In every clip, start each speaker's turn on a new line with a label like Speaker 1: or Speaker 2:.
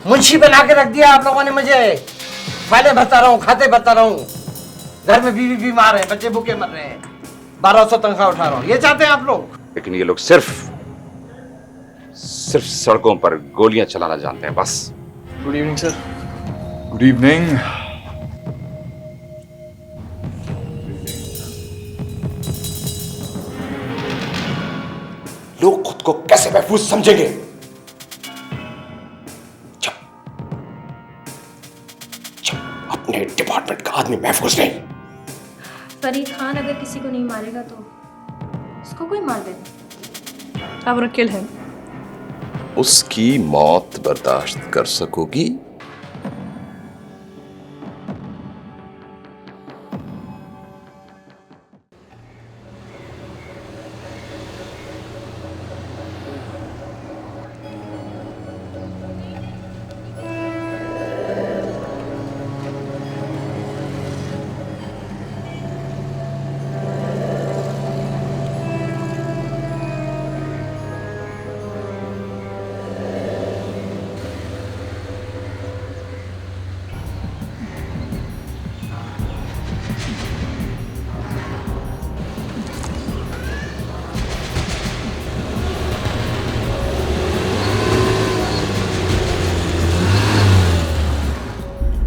Speaker 1: मुंशी बना के रख दिया आप लोगों ने मुझे। फाइलें भरता रहूं, खाते भरता रहूं, घर में बीवी बीमार है, बच्चे भूखे मर रहे हैं, 1200 तनख्वाह उठा रहा हूं। ये चाहते हैं आप लोग?
Speaker 2: लेकिन ये लोग सिर्फ सड़कों पर गोलियां चलाना जानते हैं बस।
Speaker 3: Good evening sir.
Speaker 4: Good evening.
Speaker 2: लोग खुद को कैसे महफूज समझेंगे? अपने डिपार्टमेंट का आदमी महफूज नहीं।
Speaker 5: फरीद खान अगर किसी को नहीं मारेगा तो उसको कोई मार देगा।
Speaker 3: I want to kill him.
Speaker 6: उसकी मौत बर्दाश्त कर सकोगी?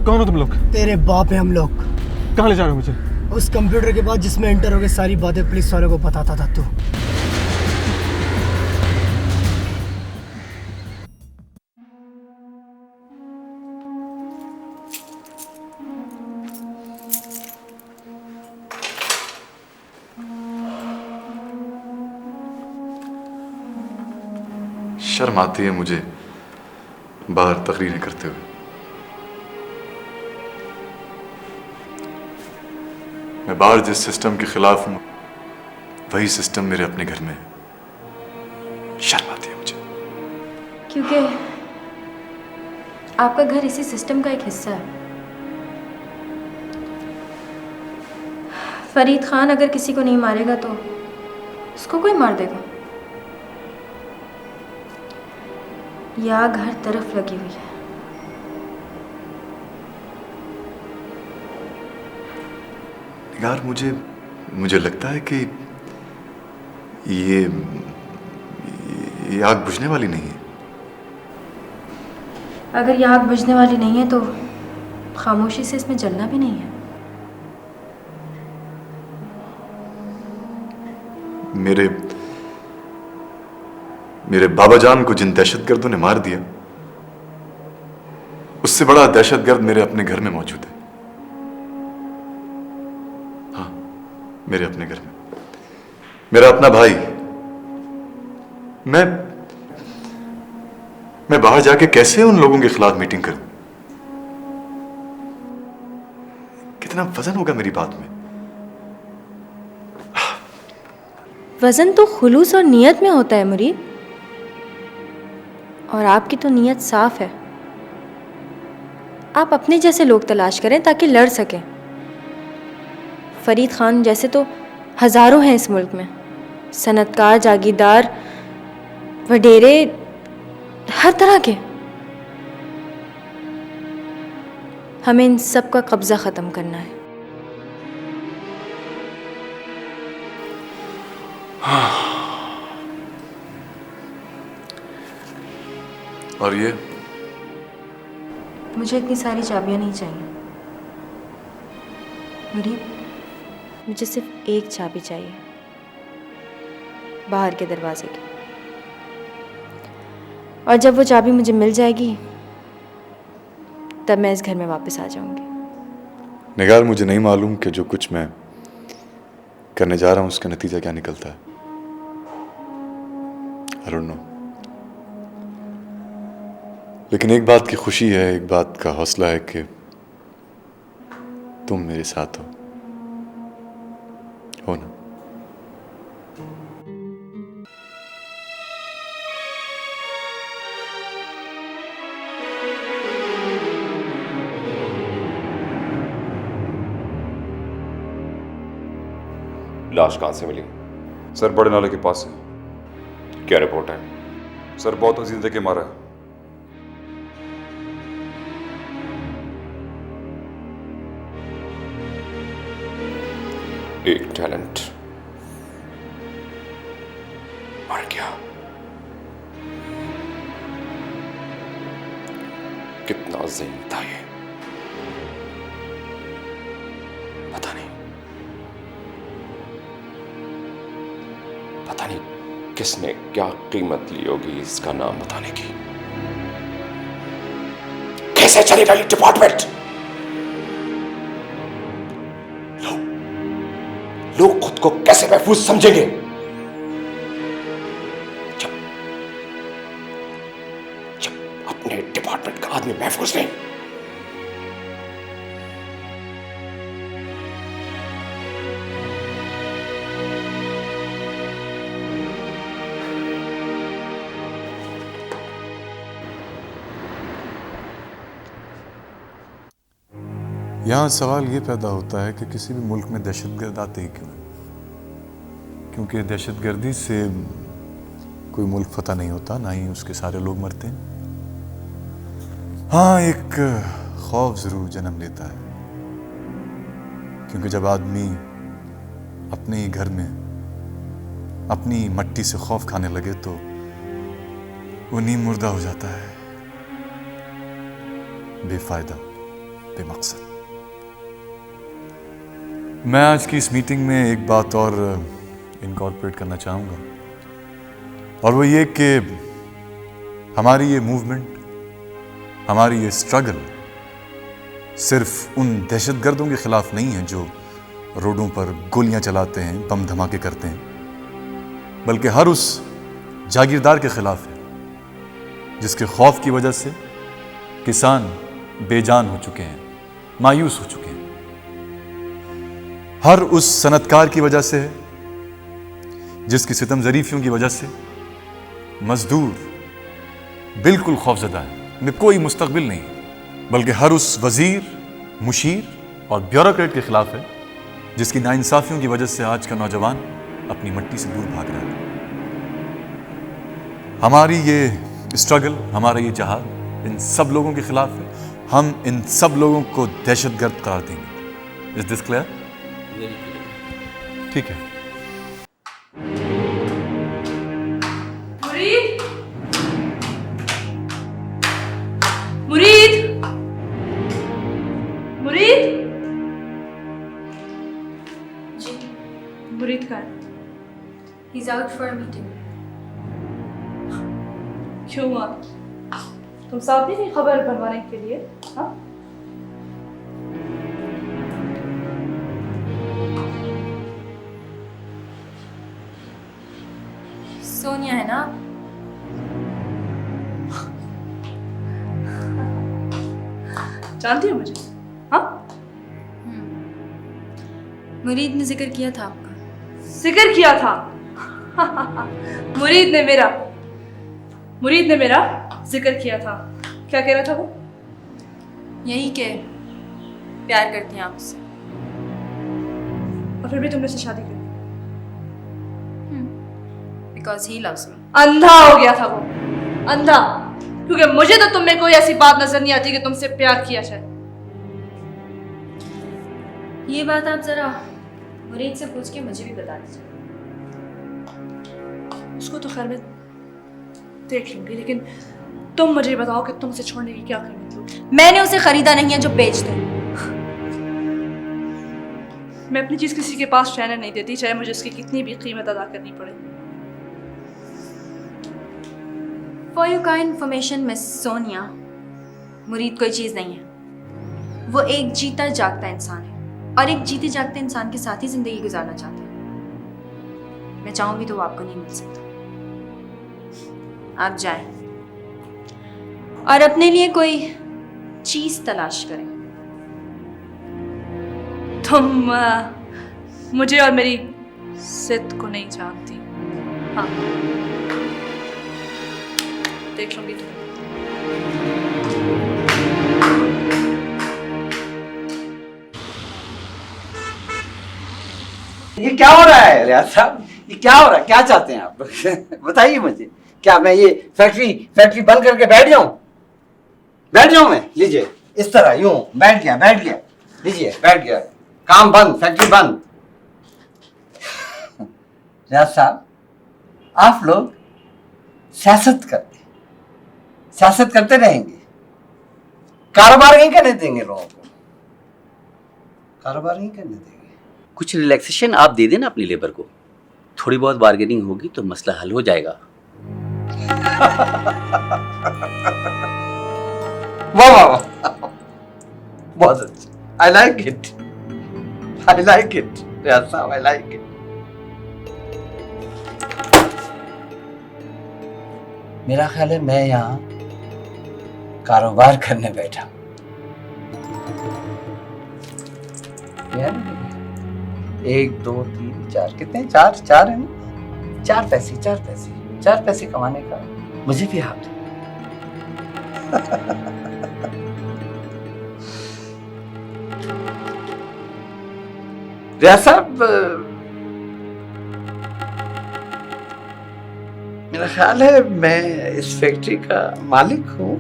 Speaker 7: कौन हो तुम लोग?
Speaker 8: तेरे बाप है हम लोग।
Speaker 7: कहाँ ले जा रहे हो मुझे?
Speaker 8: उस कंप्यूटर के बाद जिसमें एंटर हो गए सारी बातें पुलिस वालों को बताता था तू।
Speaker 4: शर्म आती है मुझे बाहर तकरीरें करते हुए। मैं बाहर जिस सिस्टम के खिलाफ हूं वही सिस्टम मेरे अपने घर में है। शर्म आती है मुझे।
Speaker 5: क्योंकि आपका घर इसी सिस्टम का एक हिस्सा है। फरीद खान अगर किसी को नहीं मारेगा तो उसको कोई मार देगा। या घर तरफ लगी हुई है।
Speaker 4: यार मुझे लगता है कि ये आग बुझने वाली नहीं है।
Speaker 5: अगर ये आग बुझने वाली नहीं है तो खामोशी से इसमें जलना भी नहीं है।
Speaker 4: मेरे बाबा जान को जिन दहशतगर्दों ने मार दिया उससे बड़ा दहशतगर्द मेरे अपने घर में मौजूद है। हाँ, मेरे अपने घर में मेरा अपना भाई। मैं बाहर जाके कैसे उन लोगों के खिलाफ मीटिंग करूं? कितना वजन होगा मेरी बात में।
Speaker 5: वजन तो खुलूस और नियत में होता है मुरीद, और आपकी तो नियत साफ है। आप अपने जैसे लोग तलाश करें ताकि लड़ सकें। फरीद खान जैसे तो हजारों हैं इस मुल्क में, सनतकार, जागीरदार, वडेरे, हर तरह के। हमें इन सब का कब्जा ख़त्म करना है।
Speaker 4: और ये
Speaker 5: मुझे इतनी सारी चाबियां नहीं चाहिए मुरीद, मुझे सिर्फ एक चाबी चाहिए, बाहर के दरवाजे की। और जब वो चाबी मुझे मिल जाएगी तब मैं इस घर में वापस आ जाऊंगी।
Speaker 4: निगार, मुझे नहीं मालूम कि जो कुछ मैं करने जा रहा हूं उसका नतीजा क्या निकलता है। I don't know। लेकिन एक बात की खुशी है, एक बात का हौसला है कि तुम मेरे साथ हो ना?
Speaker 2: लाश कहां से मिली?
Speaker 9: सर, बड़े नाले के पास से।
Speaker 2: क्या रिपोर्ट है?
Speaker 9: सर, बहुत अजीज देके मारा है।
Speaker 6: एक टैलेंट मर गया। कितना ज़हीन था ये, पता नहीं किसने क्या कीमत ली होगी इसका नाम बताने की। कैसे चलेगा ये डिपार्टमेंट? लोग खुद को कैसे महफूज समझेंगे जब अपने डिपार्टमेंट का आदमी महफूज नहीं।
Speaker 4: यहाँ सवाल ये पैदा होता है कि किसी भी मुल्क में दहशतगर्द आते ही क्यों? क्योंकि दहशतगर्दी से कोई मुल्क फतह नहीं होता, ना ही उसके सारे लोग मरते हैं। हाँ, एक खौफ ज़रूर जन्म लेता है, क्योंकि जब आदमी अपने ही घर में अपनी मट्टी से खौफ खाने लगे तो वो नीम मुर्दा हो जाता है, बेफायदा, बेमकसद। मैं आज की इस मीटिंग में एक बात और इनकॉर्पोरेट करना चाहूँगा, और वो ये कि हमारी ये मूवमेंट, हमारी ये स्ट्रगल सिर्फ उन दहशतगर्दों के खिलाफ नहीं है जो रोडों पर गोलियां चलाते हैं, बम धमाके करते हैं, बल्कि हर उस जागीरदार के खिलाफ है जिसके खौफ की वजह से किसान बेजान हो चुके हैं, मायूस हो चुके हैं। हर उस सनतकार की वजह से है जिसकी सितम ज़रीफियों की वजह से मजदूर बिल्कुल खौफजदा है, उन्हें कोई मुस्तकबिल नहीं, बल्कि हर उस वजीर, मुशीर और ब्यूरोक्रेट के खिलाफ है जिसकी नाइंसाफियों की वजह से आज का नौजवान अपनी मट्टी से दूर भाग रहा है। हमारी ये स्ट्रगल, हमारा ये जहाद इन सब लोगों के खिलाफ है। हम इन सब लोगों को दहशतगर्द करार देंगे। Is this clear? ठीक है।
Speaker 3: मुरीद, मुरीद, मुरीद।
Speaker 5: जी,
Speaker 3: मुरीद का है?
Speaker 5: He is out for a meeting.
Speaker 3: क्यों हुआ? तुम साथ नहीं थी खबर बनवाने के लिए? हाँ,
Speaker 5: सोनिया है ना?
Speaker 3: जानती हो मुझे? हाँ,
Speaker 5: मुरीद ने जिक्र किया था आपका।
Speaker 3: जिक्र किया था? मुरीद ने मेरा जिक्र किया था। क्या कह रहा था वो?
Speaker 5: यही के प्यार करती हैं आपसे,
Speaker 3: और फिर भी तुमने उससे शादी कर दी?
Speaker 5: Because he loves me.
Speaker 3: अंधा हो गया था वो, अंधा। क्योंकि मुझे तो तुम में कोई ऐसी बात नजर नहीं आती कि तुमसे प्यार किया जाए।
Speaker 5: ये बात आप जरा मुरीद से पूछ के मुझे भी बता दीजिए।
Speaker 3: उसको तो खैर मैं देख लूंगी, लेकिन तुम मुझे बताओ कि तुम उसे छोड़ने की क्या कीमत लोगी?
Speaker 5: मैंने उसे खरीदा नहीं है जो बेच दो।
Speaker 3: मैं अपनी चीज किसी के पास रहने नहीं देती, चाहे मुझे उसकी कितनी भी कीमत अदा करनी पड़े।
Speaker 5: For your kind information miss Sonia, मुरीद कोई चीज़ नहीं है। वो एक जीता जागता इंसान है, और एक जीते जागते इंसान के साथ ही जिंदगी गुजारना चाहता है। मैं चाहूँ भी तो वो आपको नहीं मिल सकता। आप जाएं और अपने लिए कोई चीज तलाश करें।
Speaker 3: तुम मुझे और मेरी जिद को नहीं जानती। हाँ, देख लूंगी तुम्हें।
Speaker 1: ये क्या हो रहा है रियाज साहब? ये क्या हो रहा है? क्या चाहते हैं आप? बताइए मुझे। क्या मैं ये फैक्ट्री बंद करके बैठ जाऊं मैं? लीजिए, इस तरह यूं बैठ गया, लीजिए, बैठ गया, काम बंद, फैक्ट्री बंद। रियाज साहब, आप लोग सियासत करते रहेंगे, कारोबार नहीं करने देंगे लोगों को, कारोबार नहीं करने देंगे।
Speaker 10: कुछ रिलैक्सेशन आप दे देना अपनी लेबर को, थोड़ी बहुत बार्गेनिंग होगी तो मसला हल हो जाएगा।
Speaker 1: वाह वाह वाह, बहुत अच्छा, आई लाइक इट, रियाज साहब, आई लाइक इट। मेरा ख्याल है मैं यहाँ कारोबार करने बैठा हूं। यार, 1 2 3 4 कितने, चार है ना, 4 पैसे कमाने का मुझे भी हाथ है। रियाज साहब, मेरा ख्याल है मैं इस फैक्ट्री का मालिक हूँ।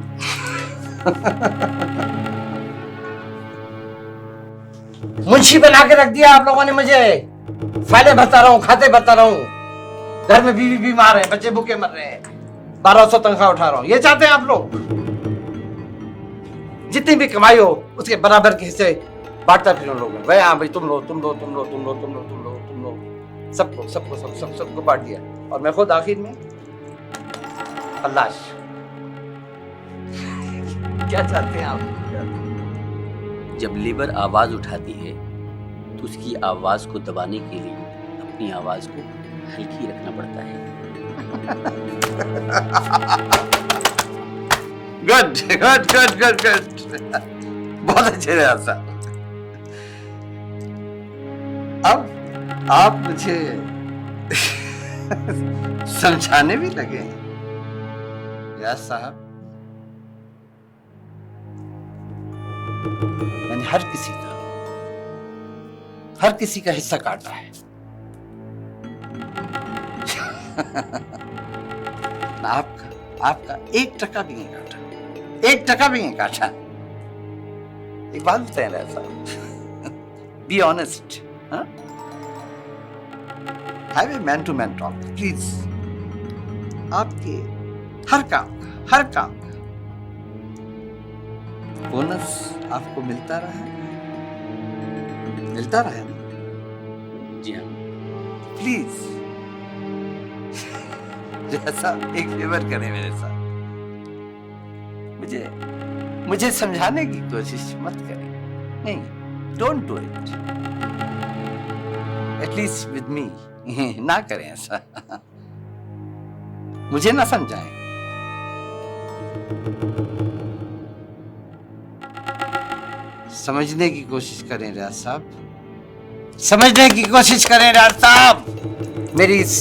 Speaker 1: मुंशी बना के रख दिया आप लोगों ने मुझे, फाइलें भरता रहूं, खाते भरता रहूं, घर में बीवी बीमार है, बच्चे भूखे मर रहे हैं, 1200 तनख्वाह उठा रहा हूं, ये चाहते हैं आप लोग? जितनी भी कमाई हो उसके बराबर के हिस्से बांटता फिर लोगों में, भाई हाँ भाई तुम लो, सबको बांट दिया, और मैं खुद आखिर में खल्लाश। क्या चाहते हैं आप?
Speaker 10: जब लेबर आवाज उठाती है तो उसकी आवाज को दबाने के लिए अपनी आवाज को हल्की रखना पड़ता है।
Speaker 1: गुड, बहुत अच्छे रहे साहब। अब आप मुझे समझाने भी लगे हैं रियाज साहब। मैंने हर किसी का हिस्सा काटा है। आपका 1 टका भी नहीं काटा, 1 टका भी नहीं काटा। एक बात बताएं रियाज साहब, be honest, have a man to man talk please. आपके हर काम का बोनस आपको मिलता रहा है ना?
Speaker 10: जी हाँ।
Speaker 1: प्लीज जैसा एक फेवर करें मेरे साथ, मुझे समझाने की कोशिश मत करें। नहीं, don't do it, at least with me ना करें ऐसा। मुझे ना समझाएं। समझने की कोशिश करें रियाज साहब, समझने की कोशिश करें रियाज साहब, मेरी इस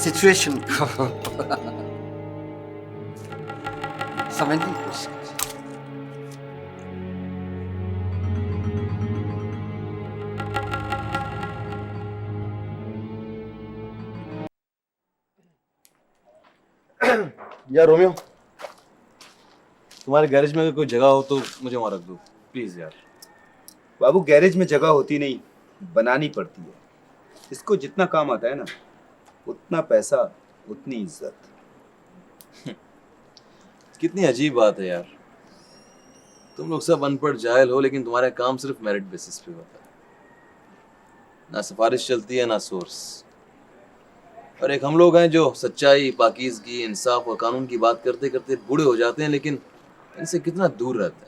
Speaker 1: सिचुएशन को समझने की कोशिश करें।
Speaker 11: यार रोमियो, तुम्हारे गैरेज में अगर कोई जगह हो तो मुझे वहां रख दो प्लीज यार।
Speaker 12: बाबू, गैरेज में जगह होती नहीं, बनानी पड़ती है। इसको जितना काम आता है ना, उतना पैसा उतनी इज्जत।
Speaker 11: कितनी अजीब बात है यार, तुम लोग सब अनपढ़ जाहिल हो, लेकिन तुम्हारा काम सिर्फ मेरिट बेसिस पे होता है। ना सिफारिश चलती है ना सोर्स। और एक हम लोग हैं जो सच्चाई, पाकीज़गी, इंसाफ और कानून की बात करते करते बूढ़े हो जाते हैं, लेकिन इनसे कितना दूर रहता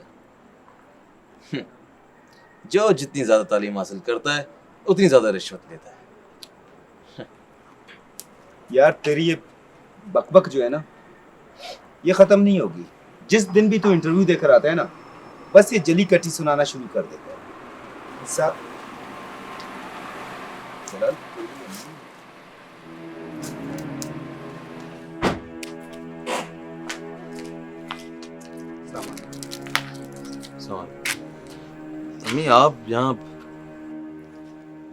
Speaker 11: है। जो जितनी ज्यादा तालीम हासिल करता है उतनी ज्यादा रिश्वत लेता है।
Speaker 12: यार तेरी ये बकबक जो है ना, ये खत्म नहीं होगी। जिस दिन भी तू इंटरव्यू देकर आता है ना, बस ये जली कटी सुनाना शुरू कर देता है। साहब
Speaker 11: अम्मी, आप यहाँ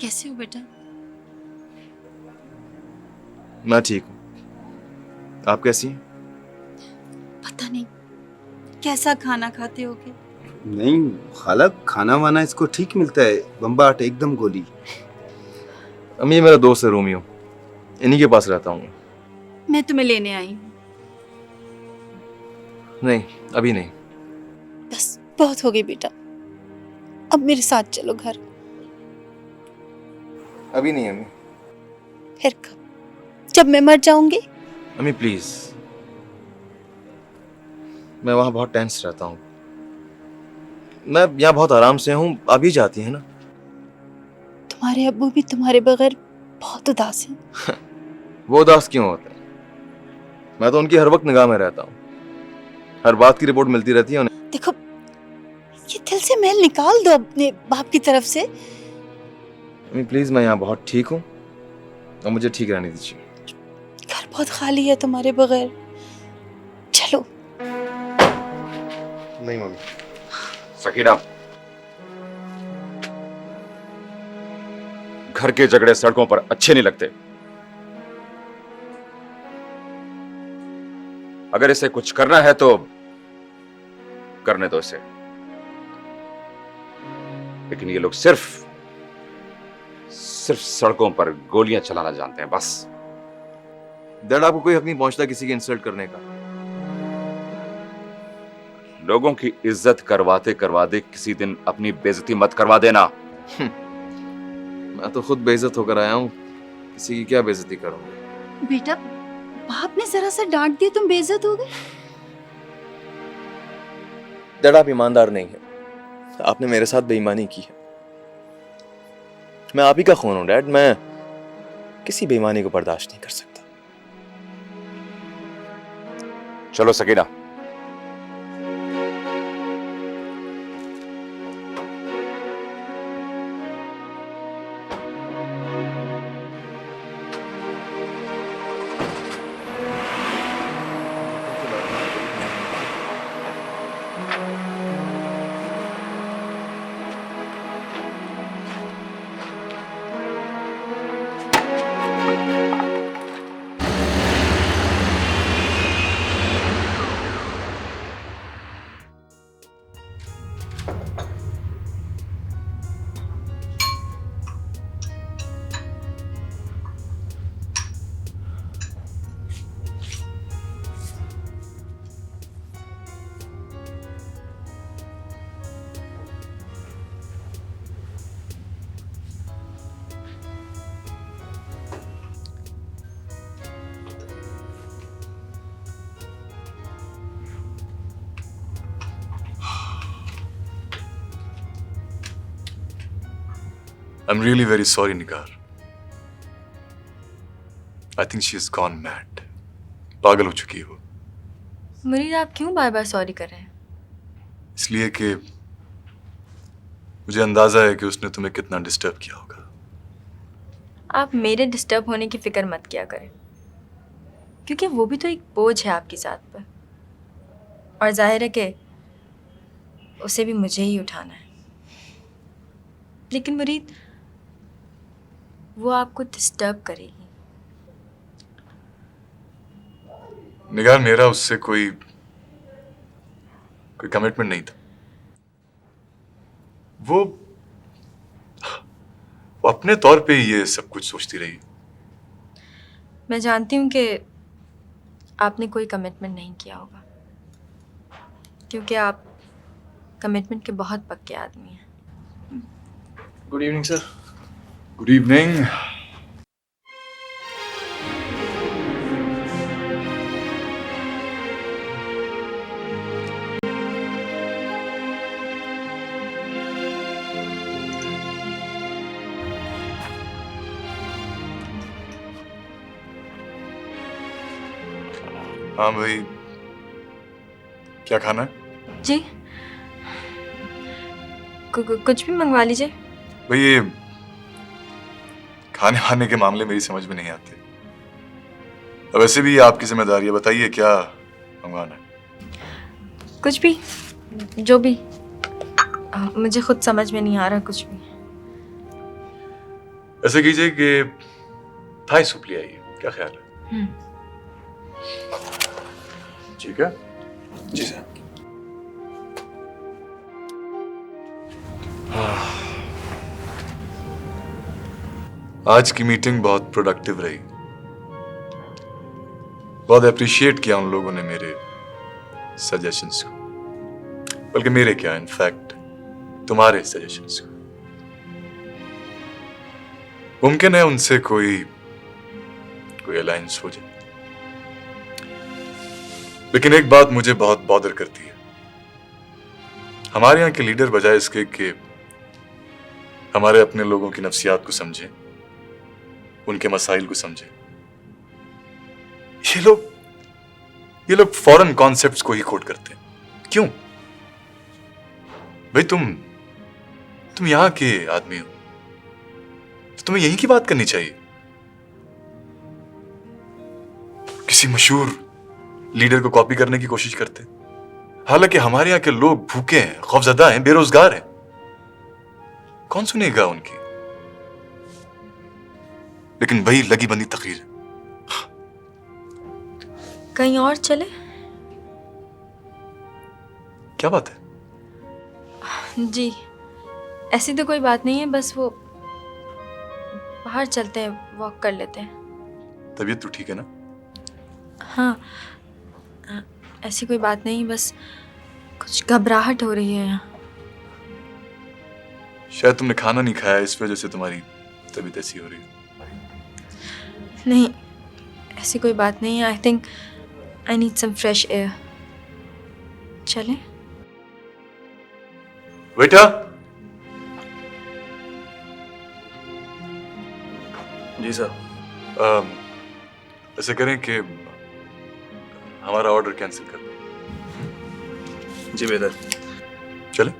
Speaker 5: कैसे हो बेटा?
Speaker 11: मैं ठीक हूँ, आप कैसी हैं?
Speaker 5: पता नहीं कैसा खाना खाते होगे।
Speaker 12: नहीं खाला, खाना वाना इसको ठीक मिलता है, बम्बाट एकदम गोली।
Speaker 11: अम्मी ये मेरा दोस्त है रोमियो, इन्हीं के पास रहता हूँ।
Speaker 5: मैं तुम्हें लेने आई हूँ।
Speaker 11: नहीं अभी नहीं।
Speaker 5: बस बहुत हो गई बेटा, अब मेरे साथ चलो घर।
Speaker 11: अभी नहीं अम्मी।
Speaker 5: फिर कब? जब मैं मर जाऊंगी?
Speaker 11: अम्मी प्लीज, मैं वहां बहुत टेंस रहता हूँ। मैं यहाँ बहुत आराम से हूँ, आप ही जाती है ना।
Speaker 5: तुम्हारे अब्बू भी तुम्हारे बगैर बहुत उदास हैं।
Speaker 11: वो उदास क्यों होते हैं? मैं तो उनकी हर वक्त निगाह में रहता हूँ, हर बात की रिपोर्ट मिलती रहती है उन्हें।
Speaker 5: देखो, ये दिल से मैल निकाल दो अपने बाप की तरफ से।
Speaker 11: अम्मी प्लीज, मैं यहाँ बहुत ठीक हूँ और मुझे ठीक रहने दीजिए।
Speaker 5: घर बहुत खाली है तुम्हारे बगैर, चलो।
Speaker 2: नहीं मम्मी।
Speaker 9: सकीना, घर के झगड़े सड़कों पर अच्छे नहीं लगते। अगर इसे कुछ करना है तो करने दो इसे, लेकिन ये लोग सिर्फ सड़कों पर गोलियां चलाना जानते हैं बस।
Speaker 11: डैड, आपको कोई हक नहीं पहुंचता किसी की इंसल्ट करने का।
Speaker 9: लोगों की इज्जत करवाते करवाते किसी दिन अपनी बेइज्जती मत करवा देना।
Speaker 11: मैं तो खुद बेइज्जत होकर आया हूँ, किसी की क्या बेइज्जती करूंगा।
Speaker 5: बेटा, बाप ने जरा सा डांट दिया, तुम बेइज्जत हो गए।
Speaker 11: डैड, आप ईमानदार नहीं हैं, आपने मेरे साथ बेईमानी की है। मैं आप ही का खून हूं डैड, मैं किसी बेईमानी को बर्दाश्त नहीं कर सकता।
Speaker 9: चलो Sakina.
Speaker 4: I'm really very sorry, Nigar. I think she has gone mad. पागल हो चुकी है वो।
Speaker 5: मुरीद, आप क्यों बार बार सॉरी कर रहे हैं?
Speaker 4: इसलिए कि मुझे अंदाजा है कि उसने तुम्हें कितना डिस्टर्ब किया होगा।
Speaker 5: आप मेरे डिस्टर्ब होने की फिक्र मत किया करें, क्योंकि वो भी तो एक बोझ है आपकी ज़ात पर, और जाहिर है कि उसे भी मुझे ही उठाना है। लेकिन मुरीद, वो आपको डिस्टर्ब करेगी।
Speaker 4: निगार, मेरा उससे कोई कमिटमेंट नहीं था। वो अपने तौर पे ये सब कुछ सोचती रही।
Speaker 5: मैं जानती हूँ कि आपने कोई कमिटमेंट नहीं किया होगा, क्योंकि आप कमिटमेंट के बहुत पक्के आदमी हैं।
Speaker 11: Good evening sir.
Speaker 4: Good evening. हाँ भाई, क्या खाना है?
Speaker 5: जी, कुछ भी मंगवा लीजिए।
Speaker 4: भाई, ये खाने वाने के मामले मेरी समझ में नहीं आते। अब वैसे भी ये आपकी जिम्मेदारी है, बताइए क्या मंगवाना है?
Speaker 5: कुछ भी, जो भी। मुझे खुद समझ में नहीं आ रहा कुछ भी।
Speaker 4: ऐसे कीजिए कि थाई सूप ले आइए, क्या ख्याल है? ठीक है
Speaker 2: जी सर।
Speaker 4: आज की मीटिंग बहुत प्रोडक्टिव रही। बहुत अप्रिशिएट किया उन लोगों ने मेरे सजेशंस को, बल्कि मेरे क्या, इनफैक्ट तुम्हारे सजेशंस को। मुमकिन है उनसे कोई अलायंस हो जाए, लेकिन एक बात मुझे बहुत बॉदर करती है। हमारे यहाँ के लीडर बजाय इसके कि हमारे अपने लोगों की नफ्सियात को समझें, उनके मसाइल को समझें, ये लोग फॉरेन कॉन्सेप्ट्स को ही कोट करते हैं। क्यों भाई? तुम यहां के आदमी हो, तो तुम्हें यहीं की बात करनी चाहिए। किसी मशहूर लीडर को कॉपी करने की कोशिश करते हैं, हालांकि हमारे यहाँ के लोग भूखे हैं, खौफजदा हैं, बेरोजगार हैं। कौन सुनेगा उनकी? लेकिन वही लगी बंदी तकरीर।
Speaker 5: कहीं और चले?
Speaker 4: क्या बात है?
Speaker 5: जी ऐसी तो कोई बात नहीं है, बस वो बाहर चलते हैं, वॉक कर लेते हैं।
Speaker 4: तबीयत तो ठीक है ना?
Speaker 5: हाँ ऐसी कोई बात नहीं, बस कुछ घबराहट हो रही है यहाँ।
Speaker 4: शायद तुमने खाना नहीं खाया, इस वजह से तुम्हारी तबीयत ऐसी हो रही है।
Speaker 5: नहीं ऐसी कोई बात नहीं है। I think I need some fresh air. चलें?
Speaker 4: बेटा।
Speaker 13: जी सर।
Speaker 4: ऐसे करें कि हमारा ऑर्डर कैंसिल कर दें।
Speaker 13: जी बेहतर।
Speaker 4: चले?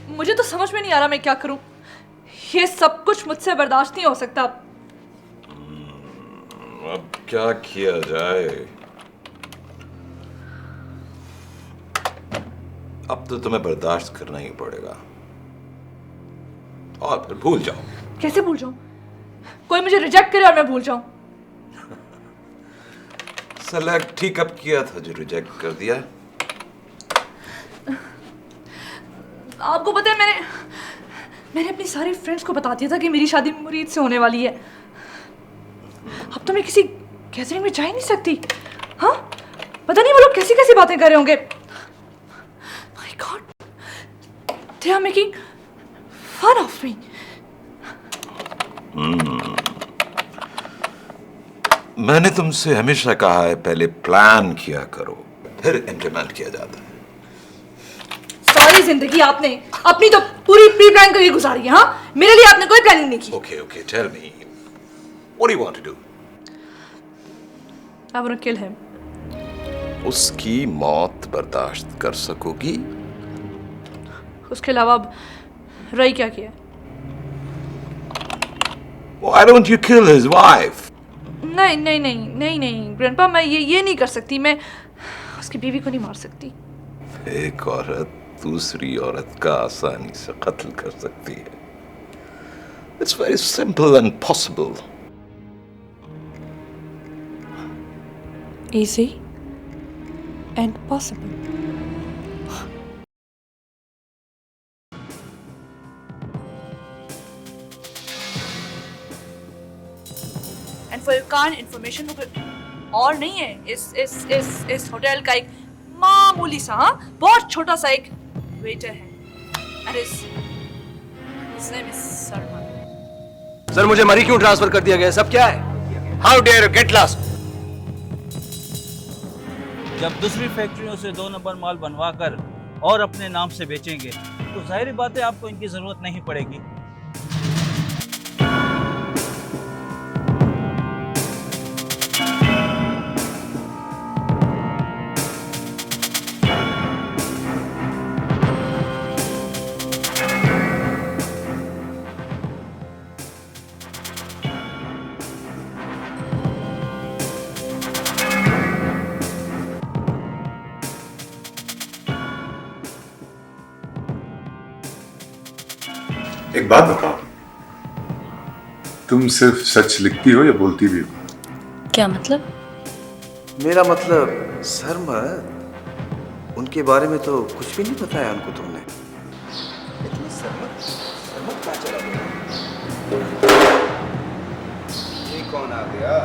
Speaker 3: मुझे तो समझ में नहीं आ रहा मैं क्या करूं। ये सब कुछ मुझसे बर्दाश्त नहीं हो सकता।
Speaker 6: अब क्या किया जाए? अब तो तुम्हें बर्दाश्त करना ही पड़ेगा, और फिर भूल जाओ।
Speaker 3: कैसे भूल जाऊं? कोई मुझे रिजेक्ट करे और मैं भूल जाऊं?
Speaker 6: सेलेक्ट ही कब किया था जो रिजेक्ट कर दिया?
Speaker 3: आपको पता है मैंने अपनी सारी फ्रेंड्स को बता दिया था कि मेरी शादी मुरीद से होने वाली है। अब तो मैं किसी गैदरिंग में जा ही नहीं सकती। हाँ पता नहीं वो लोग कैसी कैसी बातें कर रहे होंगे। My God, they are making fun of me.
Speaker 6: मैंने तुमसे हमेशा कहा है पहले प्लान किया करो, फिर इम्प्लीमेंट किया जाता है।
Speaker 3: सारी जिंदगी आपने अपनी तो पूरी प्री प्लान करके गुजारी है। हाँ मेरे लिए आपने कोई प्लानिंग नहीं की।
Speaker 6: Okay, tell me, what do you want to do?
Speaker 3: I want to kill him.
Speaker 6: उसकी मौत बर्दाश्त कर सकोगी?
Speaker 3: उसके अलावा अब रही क्या किया?
Speaker 6: Why don't you kill his wife?
Speaker 3: नहीं ग्रैंडपा, मैं ये नहीं कर सकती। मैं उसकी बीवी को नहीं मार सकती।
Speaker 6: एक औरत दूसरी औरत का आसानी से कत्ल कर सकती है। It's very simple and possible.
Speaker 3: Easy and possible. And for your kind information, वो कोई और नहीं है। इस होटल का एक मामूली सा, हाँ बहुत छोटा सा एक वेटर है। And his name is Sarman.
Speaker 2: Sir मुझे मरी क्यों ट्रांसफर कर दिया गया? सब क्या है? How dare you get lost?
Speaker 13: जब दूसरी फैक्ट्रियों से 2 नंबर माल बनवा कर और अपने नाम से बेचेंगे तो जाहिर बात है आपको इनकी जरूरत नहीं पड़ेगी।
Speaker 4: एक बात बताओ, तुम सिर्फ सच लिखती हो या बोलती भी हो?
Speaker 5: क्या मतलब?
Speaker 2: मेरा मतलब सर मत, उनके बारे में तो कुछ भी नहीं बताया उनको तुमने।
Speaker 12: इतनी सरमत कहाँ चला गया? ये कौन आ गया?